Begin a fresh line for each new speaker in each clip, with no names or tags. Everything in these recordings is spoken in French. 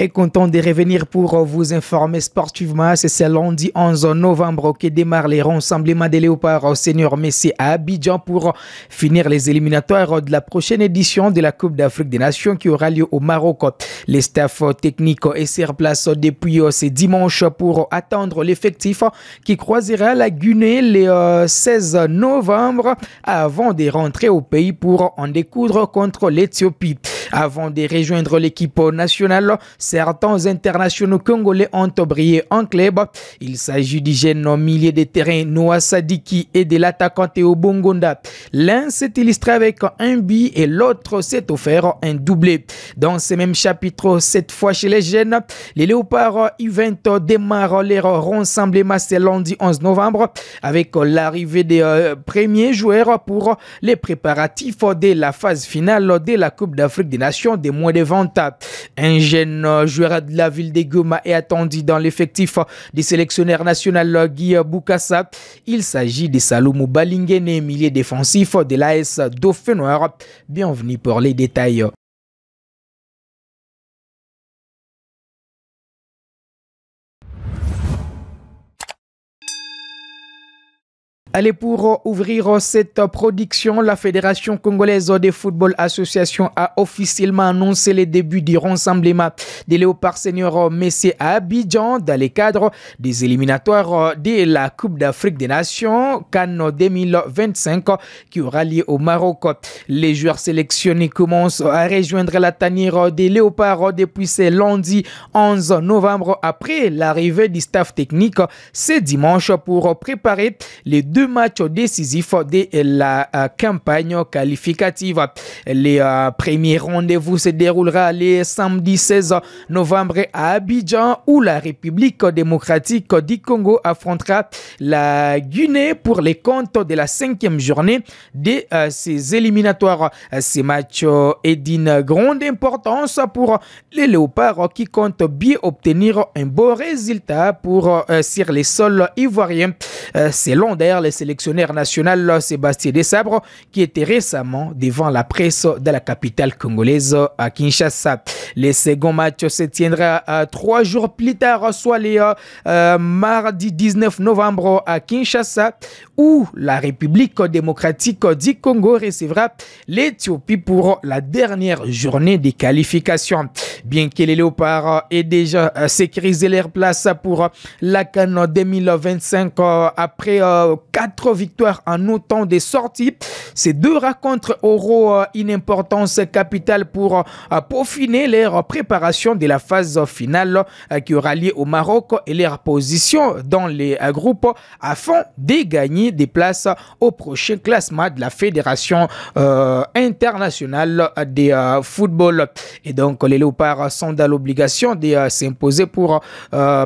Très content de revenir pour vous informer sportivement. C'est ce lundi 11 novembre que démarre les rassemblements des Léopards au Senior Messi à Abidjan pour finir les éliminatoires de la prochaine édition de la Coupe d'Afrique des Nations qui aura lieu au Maroc. Les staffs techniques est sur place depuis ce dimanche pour attendre l'effectif qui croisera la Guinée le 16 novembre avant de rentrer au pays pour en découdre contre l'Éthiopie. Avant de rejoindre l'équipe nationale, certains internationaux congolais ont brillé en club. Il s'agit du jeune milieu de terrain Noah Sadiki et de l'attaquant Théo Bongonda. L'un s'est illustré avec un but et l'autre s'est offert un doublé. Dans ce même chapitre, cette fois chez les jeunes, les Léopards U20 démarrent leur rassemblement ce lundi 11 novembre avec l'arrivée des premiers joueurs pour les préparatifs de la phase finale de la Coupe d'Afrique des Nations des moins de 20 ans. Un jeune joueur de la ville de Goma est attendu dans l'effectif du sélectionneur national Guy Boukassa. Il s'agit de Salomou Balingene, milieu défensif de l'AS Dauphin Noir. Bienvenue pour les détails. Allez, pour ouvrir cette production, la Fédération congolaise de football association a officiellement annoncé le début du rassemblement des Léopards seniors Messi à Abidjan dans le cadre des éliminatoires de la Coupe d'Afrique des Nations CAN 2025 qui aura lieu au Maroc. Les joueurs sélectionnés commencent à rejoindre la tanière des Léopards depuis ce lundi 11 novembre après l'arrivée du staff technique ce dimanche pour préparer les deux matchs décisifs de la campagne qualificative. Les premiers rendez-vous se déroulera le samedi 16 novembre à Abidjan où la République démocratique du Congo affrontera la Guinée pour les comptes de la 5e journée de ces éliminatoires. Ces matchs est d'une grande importance pour les Léopards qui comptent bien obtenir un beau résultat sur les sols ivoiriens. Selon d'ailleurs le sélectionneur national Sébastien Desabre qui était récemment devant la presse de la capitale congolaise à Kinshasa. Le second match se tiendra 3 jours plus tard, soit le mardi 19 novembre à Kinshasa où la République démocratique du Congo recevra l'Éthiopie pour la dernière journée des qualifications. Bien que les Léopards aient déjà sécurisé leur place pour la CAN 2025 après 4 victoires en autant de sorties, ces deux rencontres auront une importance capitale pour peaufiner leur préparation de la phase finale qui aura lieu au Maroc et leur position dans les groupes afin de gagner des places au prochain classement de la Fédération internationale de football. Et donc les Léopards sont dans l'obligation de s'imposer pour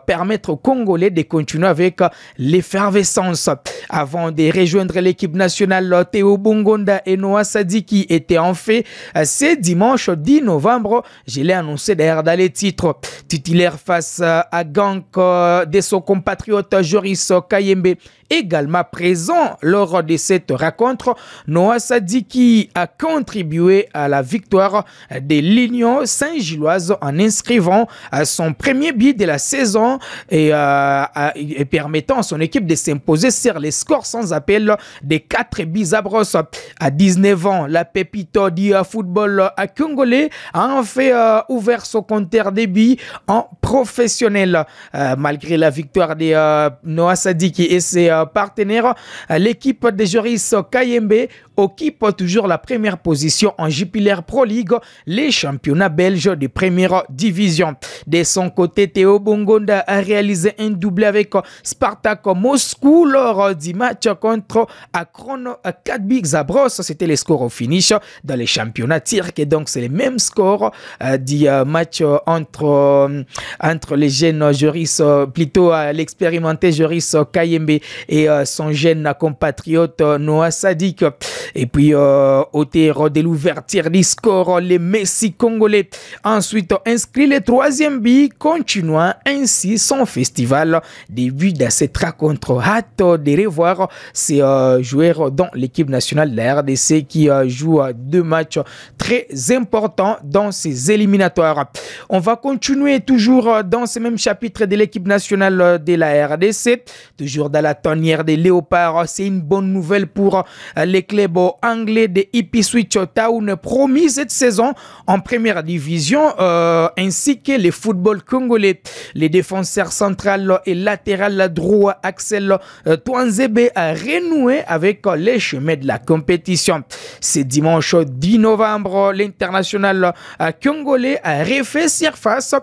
permettre aux Congolais de continuer avec l'effervescence. Avant de rejoindre l'équipe nationale, Théo Bongonda et Noah Sadiki étaient en fait ce dimanche 10 novembre. Je l'ai annoncé d'ailleurs dans les titres. Titulaire face à Gank de son compatriote Joris Kayembe, également présent lors de cette rencontre, Noah Sadiki a contribué à la victoire de l'Union Saint-Gilloise en inscrivant son premier but de la saison et permettant à son équipe de s'imposer sur les scores sans appel des 4 buts à brosse. À 19 ans, la pépite du football congolais a en fait ouvert son compteur de buts en professionnel. Malgré la victoire de Noah Sadiki et ses partenaires, l'équipe de Joris Kayembe occupe toujours la première position en Jupiler Pro League, les championnats belges de première division. De son côté, Théo Bongonda a réalisé un doublé avec Spartak Moscou lors du match contre Akron 4 buts à brosse. C'était les scores au finish dans les championnats turcs et donc c'est le même score du match entre les jeunes Joris, plutôt l'expérimenté Joris Kayembe et son jeune compatriote Noah Sadik. Et puis au terreau de l'ouverture du score, les Messi congolais ensuite inscrit le 3e Mazembe, continuant ainsi son festival. Début de cette rencontre, hâte de revoir ces joueurs dans l'équipe nationale de la RDC qui joue 2 matchs très importants dans ces éliminatoires. On va continuer toujours dans ce même chapitre de l'équipe nationale de la RDC, toujours dans la tanière des Léopards. C'est une bonne nouvelle pour les clubs anglais de Ipswich Town, promis cette saison en première division, ainsi que le football congolais. Les défenseurs central et latéral droit Axel Twanzebe a renoué avec les chemins de la compétition. Ce dimanche 10 novembre, l'international congolais a refait surface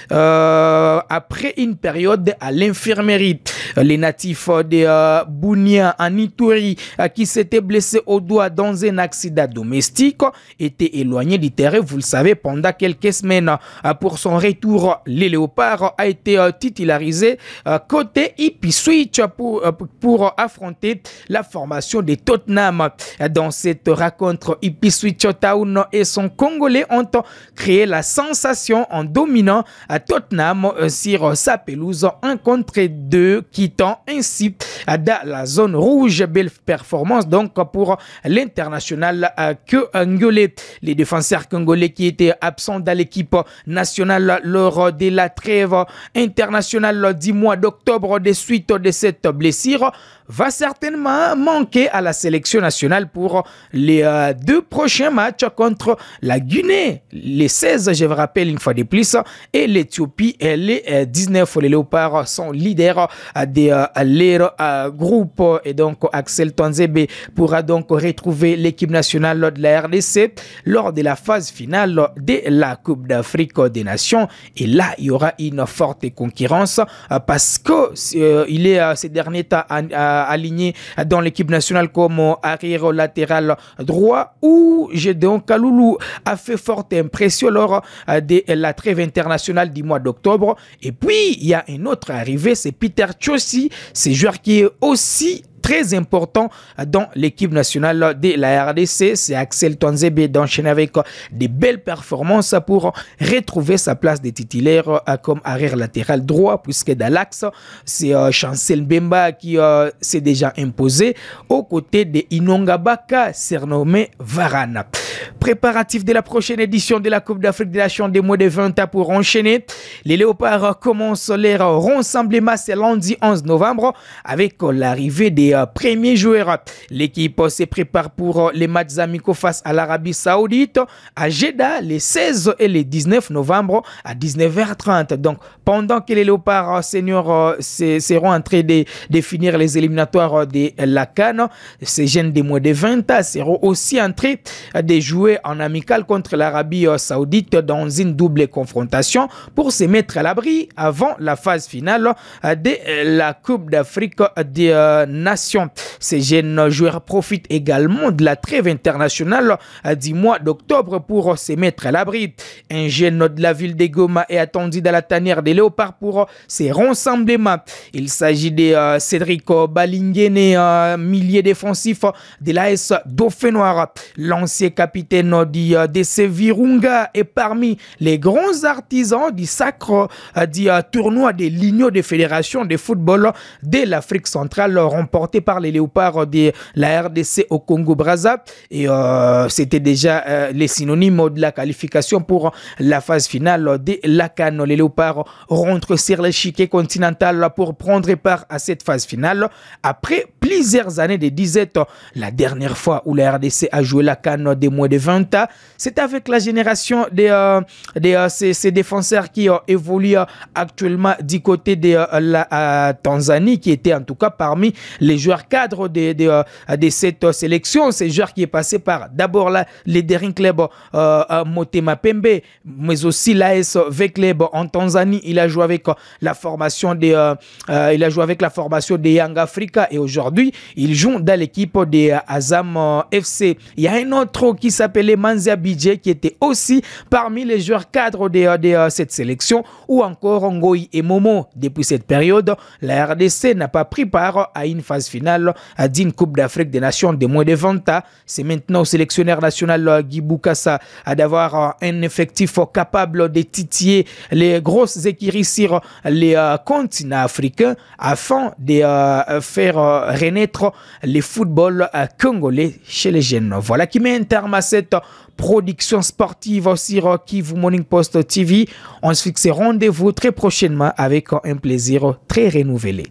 après une période à l'infirmerie. Les natifs de Bunia en Ituri, qui s'étaient blessés au doigt dans un accident domestique, étaient éloignés du terrain, vous le savez, pendant quelques semaines. Pour son retour, le Léopard a été titularisé côté Ipswich pour affronter la formation de Tottenham. Dans cette rencontre, Ipswich Town et son Congolais ont créé la sensation en dominant Tottenham sur sa pelouse 1-2, quittant ainsi dans la zone rouge. Belle performance donc pour l'international congolais. Les défenseurs congolais qui étaient absents dans l'équipe nationale lors de la trêve internationale du mois d'octobre des suites de cette blessure va certainement manquer à la sélection nationale pour les 2 prochains matchs contre la Guinée, les 16, je vous rappelle une fois de plus, et l'Éthiopie, les 19. Les Léopards sont leaders de leur groupe, et donc Axel Twanzebe pourra donc retrouver l'équipe nationale de la RDC lors de la phase finale de la Coupe d'Afrique des Nations. Et là, il y aura une forte concurrence parce que il est ces derniers temps aligné dans l'équipe nationale comme arrière latéral droit, où Gédéon Kaloulou a fait forte impression lors de la trêve internationale du mois d'octobre. Et puis il y a une autre arrivée, c'est Peter Tchossi, ce joueur qui est aussi très important dans l'équipe nationale de la RDC. C'est Axel Twanzebe d'enchaîner avec des belles performances pour retrouver sa place de titulaire comme arrière latéral droit, puisque dans l'axe, c'est Chancel Mbemba qui s'est déjà imposé aux côtés de Inongabaka, surnommé Varane. Préparatifs de la prochaine édition de la Coupe d'Afrique des Nations des mois de 20 ans pour enchaîner. Les Léopards commencent leur rassemblement ce lundi 11 novembre avec l'arrivée des premiers joueurs. L'équipe se prépare pour les matchs amicaux face à l'Arabie Saoudite à Jeddah les 16 et les 19 novembre à 19h30. Donc, pendant que les Léopards seniors seront en train de définir les éliminatoires de la CAN, ces jeunes des moins de 20 ans seront aussi en train de jouer en amical contre l'Arabie Saoudite dans une double confrontation pour se mettre à l'abri avant la phase finale de la Coupe d'Afrique des Nations. Ces jeunes joueurs profitent également de la trêve internationale du mois d'octobre pour se mettre à l'abri. Un jeune de la ville de Goma est attendu dans la tanière des Léopards pour ses rassemblements. Il s'agit de Cédric Balingene, milieu défensif de l'AS Dauphin Noir. L'ancien capitaine de DC Virunga est parmi les grands artisans du sacre du tournoi de l'Union des fédérations de football de l'Afrique centrale remporté par les Léopards de la RDC au Congo-Brazza. Et c'était déjà les synonymes de la qualification pour la phase finale de la CAN. Les Léopards rentrent sur l'échiquier continental pour prendre part à cette phase finale après plusieurs années de disette. La dernière fois où la RDC a joué la CAN des moins de 20 ans, c'est avec la génération de ces défenseurs qui évoluent actuellement du côté de la Tanzanie, qui était en tout cas parmi les joueurs cadres de cette sélection. Ces joueurs qui est passé par d'abord les Daring Club Motema Pembe, mais aussi l'AS V-Club en Tanzanie. Il a joué avec la formation de Young Africa et aujourd'hui il joue dans l'équipe de Azam FC. Il y a un autre qui s'appelait Manzia Bidje, qui était aussi parmi les joueurs cadres de cette sélection, ou encore Ngoï et Momo. Depuis cette période, la RDC n'a pas pris part à une phase finale d'une Coupe d'Afrique des Nations de moins de 20 ans. C'est maintenant au sélectionneur national Guy Boukassa d'avoir un effectif capable de titiller les grosses écuries sur les continents africains afin de faire renaître le football congolais chez les jeunes. Voilà qui met un terme à cette production sportive sur Kivu Morning Post TV. On se fixe rendez-vous très prochainement avec un plaisir très renouvelé.